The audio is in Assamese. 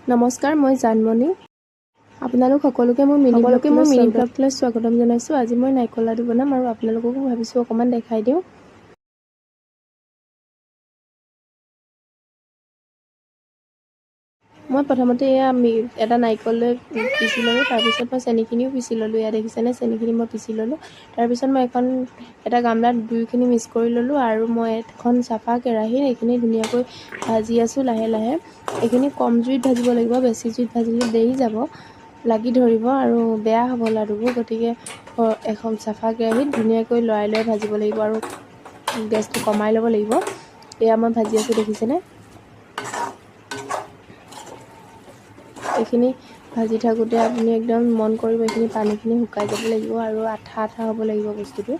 নমস্কাৰ, মই জানমণি। আপোনালোক সকলোকে মোৰ মিনি ব্লগলৈ স্বাগতম জনাইছোঁ। আজি মই নাৰিকল লাডু বনাম আৰু আপোনালোককো ভাবিছোঁ অকণমান দেখাই দিওঁ। মই প্ৰথমতে এটা নাৰিকল লৈ পিচি ল'লোঁ, তাৰপিছত মই চেনিখিনিও পিচি ল'লোঁ। এয়া দেখিছেনে, চেনিখিনি মই পিচি ল'লোঁ। তাৰপিছত মই এটা গামলাত দুয়োখিনি মিক্স কৰি ল'লোঁ আৰু মই এখন চাফা কেৰাহীত এইখিনি ধুনীয়াকৈ ভাজি আছোঁ লাহে লাহে। এইখিনি কম জুইত ভাজিব লাগিব, বেছি জুইত ভাজিলে দেৰি যাব, লাগি ধৰিব আৰু বেয়া হ'ব লাডুবোৰ। গতিকে এখন চাফা কেৰাহীত ধুনীয়াকৈ লৰাই লৰাই ভাজিব লাগিব আৰু গেছটো কমাই ল'ব লাগিব। এয়া মই ভাজি আছোঁ, দেখিছেনে। এইখিনি ভাজি থাকোঁতে আপুনি একদম মন কৰিব, এইখিনি পানীখিনি শুকাই যাব লাগিব আৰু আঠা আঠা হ'ব লাগিব বস্তুটো।